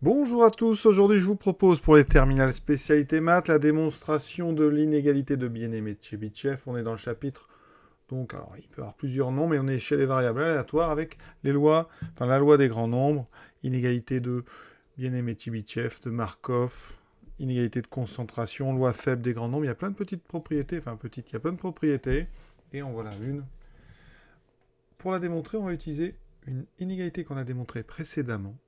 Bonjour à tous, aujourd'hui je vous propose pour les terminales spécialité maths la démonstration de l'inégalité de bien-aimé de Chebyshev. On est dans le chapitre, donc alors il peut y avoir plusieurs noms, mais on est chez les variables aléatoires avec les lois, enfin la loi des grands nombres, inégalité de bien-aimé de Chebyshev, de Markov, inégalité de concentration, loi faible des grands nombres. Il y a plein de petites propriétés, enfin petites, il y a plein de propriétés, et en voilà une. Pour la démontrer, on va utiliser une inégalité qu'on a démontrée précédemment,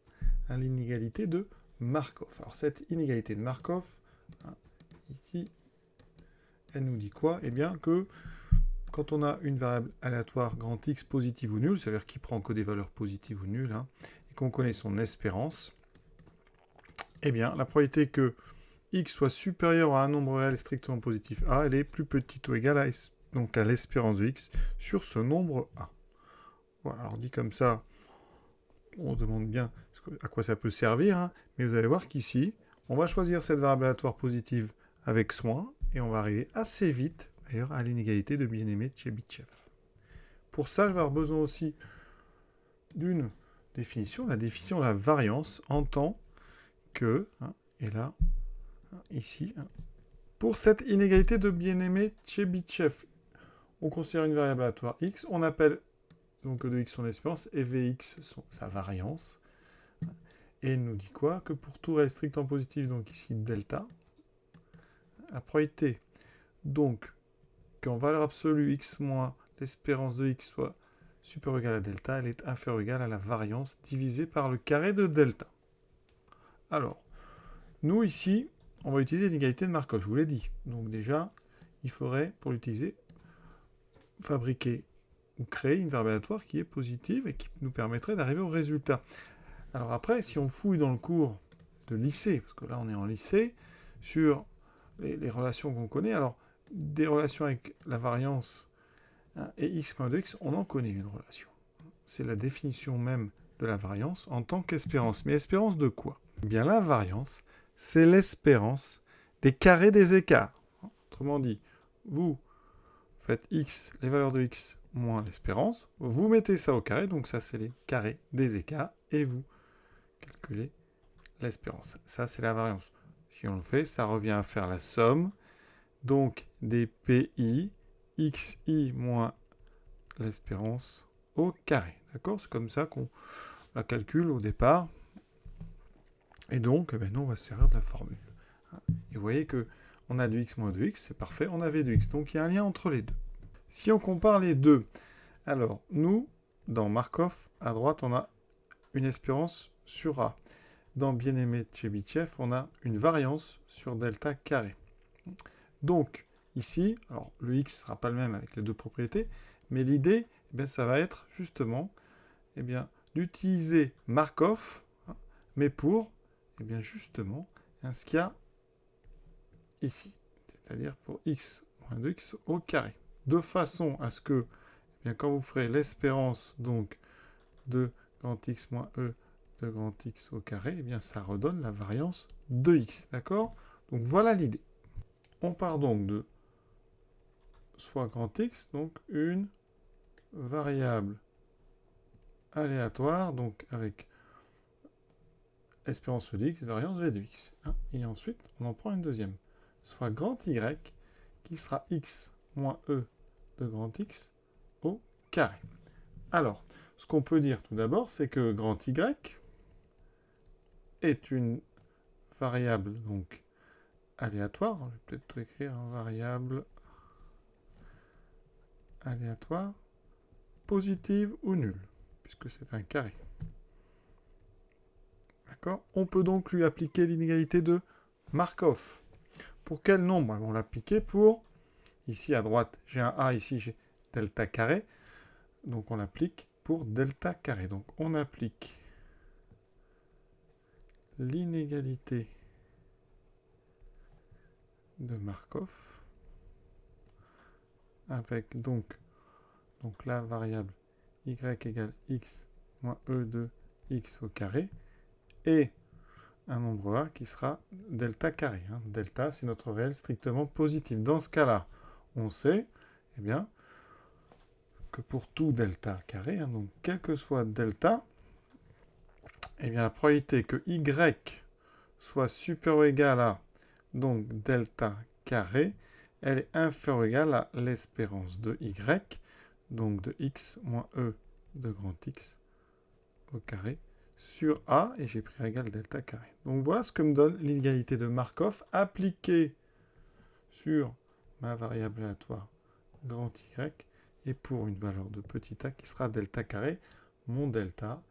l'inégalité de Markov. Alors cette inégalité de Markov, hein, ici, elle nous dit quoi? Eh bien que quand on a une variable aléatoire grand X positive ou nulle, c'est-à-dire qui prend que des valeurs positives ou nulles, hein, et qu'on connaît son espérance, eh bien la probabilité que X soit supérieur à un nombre réel strictement positif A, elle est plus petite ou égale à l'espérance de X sur ce nombre A. Voilà, alors dit comme ça, on se demande bien à quoi ça peut servir, hein, mais vous allez voir qu'ici, on va choisir cette variable aléatoire positive avec soin, et on va arriver assez vite, d'ailleurs, à l'inégalité de bien-aimé de Chebyshev. Pour ça, je vais avoir besoin aussi d'une définition, la définition de la variance en tant que, hein, et là, hein, ici, hein, pour cette inégalité de bien-aimé Chebyshev, on considère une variable aléatoire x, on appelle donc de x son espérance, et vx sa variance. Et il nous dit quoi? Que pour tout réel strict en positif, donc ici delta, la probabilité, donc, qu'en valeur absolue x moins l'espérance de x soit supérieure ou égale à delta, elle est inférieure ou égale à la variance divisée par le carré de delta. Alors, nous ici, on va utiliser l'égalité de Markov, je vous l'ai dit. Donc déjà, il faudrait, pour l'utiliser, fabriquer ou créer une variable aléatoire qui est positive et qui nous permettrait d'arriver au résultat. Alors après, si on fouille dans le cours de lycée, parce que là on est en lycée, sur les relations qu'on connaît, alors des relations avec la variance, hein, et x moins 2x, on en connaît une relation. C'est la définition même de la variance en tant qu'espérance. Mais espérance de quoi? Eh bien la variance, c'est l'espérance des carrés des écarts. Autrement dit, vous faites x, les valeurs de x moins l'espérance, vous mettez ça au carré, donc ça c'est les carrés des écarts, et vous calculez l'espérance. Ça, c'est la variance. Si on le fait, ça revient à faire la somme, donc des PI, XI moins l'espérance au carré. D'accord? C'est comme ça qu'on la calcule au départ. Et donc, eh ben, nous, on va se servir de la formule. Et vous voyez que on a du x moins 2x, c'est parfait, on avait du x. Donc, il y a un lien entre les deux. Si on compare les deux, alors, nous, dans Markov, à droite, on a une espérance sur A. Dans bien-aimé de Chebyshev, on a une variance sur delta carré. Donc, ici, alors le x ne sera pas le même avec les deux propriétés, mais l'idée, eh bien, ça va être justement eh bien, d'utiliser Markov, hein, mais pour eh bien, justement hein, ce qu'il y a ici, c'est-à-dire pour x moins 2x au carré. De façon à ce que, eh bien, quand vous ferez l'espérance donc de grand x moins e de grand x au carré, eh bien ça redonne la variance de x, d'accord? Donc voilà l'idée. On part donc de soit grand x, donc une variable aléatoire, donc avec espérance de x, variance v de x. Hein, et ensuite, on en prend une deuxième, soit grand y, qui sera x moins e de grand x au carré. Alors, ce qu'on peut dire tout d'abord, c'est que grand y est une variable donc aléatoire. Je vais peut-être tout écrire en variable aléatoire, positive ou nulle, puisque c'est un carré. D'accord? On peut donc lui appliquer l'inégalité de Markov. Pour quel nombre? On va l'appliquer pour, ici à droite, j'ai un A, ici j'ai delta carré. Donc on l'applique pour delta carré. Donc on applique l'inégalité de Markov avec donc la variable y égale x moins e de x au carré et un nombre A qui sera delta carré. Hein. Delta, c'est notre réel strictement positif. Dans ce cas-là, on sait eh bien, que pour tout delta carré, hein, donc quel que soit delta, Eh bien, la probabilité que y soit supérieur ou égal à donc delta carré, elle est inférieure ou égale à l'espérance de y, donc de x moins e de grand X au carré sur a, et j'ai pris égal delta carré. Donc voilà ce que me donne l'inégalité de Markov appliquée sur ma variable aléatoire grand Y, et pour une valeur de petit a qui sera delta carré, mon delta,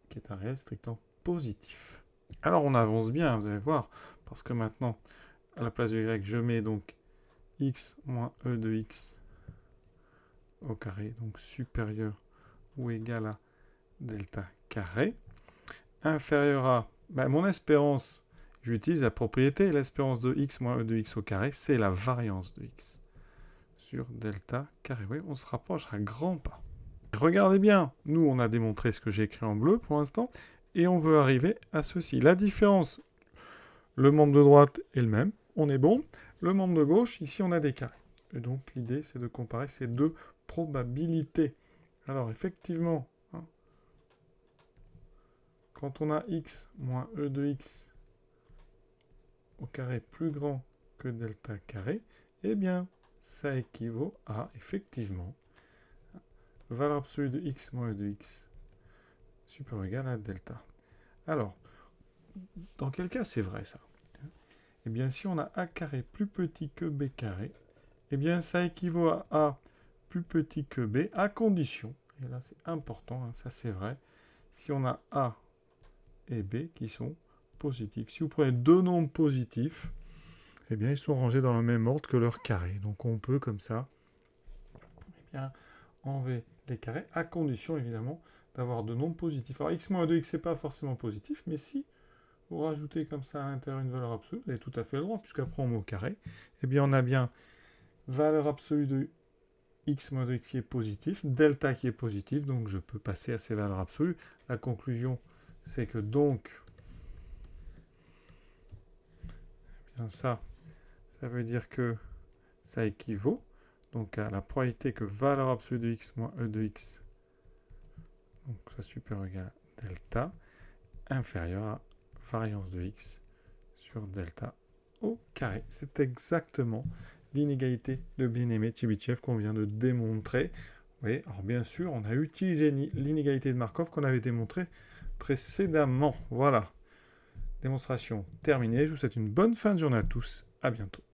qui est un réel strictement positif. Alors on avance bien, vous allez voir, parce que maintenant, à la place de y, je mets donc x moins e de x au carré, donc supérieur ou égal à delta carré, inférieur à mon espérance, j'utilise la propriété, l'espérance de x moins e de x au carré, c'est la variance de x sur delta carré. Oui, on se rapproche à grands pas. Regardez bien, nous on a démontré ce que j'ai écrit en bleu pour l'instant, et on veut arriver à ceci. La différence, le membre de droite est le même, on est bon. Le membre de gauche, ici on a des carrés. Et donc l'idée c'est de comparer ces deux probabilités. Alors effectivement, hein, quand on a x moins e de x au carré plus grand que delta carré, eh bien ça équivaut à effectivement valeur absolue de x moins e de x supérieur ou égal à delta. Alors, dans quel cas c'est vrai ça? Eh bien, si on a a carré plus petit que b carré, eh bien, ça équivaut à a plus petit que b, à condition, et là c'est important, hein, ça c'est vrai, si on a a et b qui sont positifs. Si vous prenez deux nombres positifs, eh bien, ils sont rangés dans le même ordre que leur carré. Donc, on peut, comme ça, eh bien, enlever les carrés, à condition, évidemment, d'avoir de nombres positifs. Alors, x moins 2x, c'est pas forcément positif, mais si vous rajoutez comme ça à l'intérieur une valeur absolue, vous avez tout à fait le droit, puisqu'après on met au carré, eh bien, on a bien valeur absolue de x moins 2x qui est positif, delta qui est positif, donc je peux passer à ces valeurs absolues. La conclusion, c'est que donc, eh bien ça veut dire que ça équivaut donc à la probabilité que valeur absolue de x moins e de x, donc soit supérieur ou égal à delta, inférieur à variance de x sur delta au carré. C'est exactement l'inégalité de Bien-Aimé-Tchebychev qu'on vient de démontrer. Oui, alors bien sûr, on a utilisé l'inégalité de Markov qu'on avait démontrée précédemment. Voilà. Démonstration terminée. Je vous souhaite une bonne fin de journée à tous. À bientôt.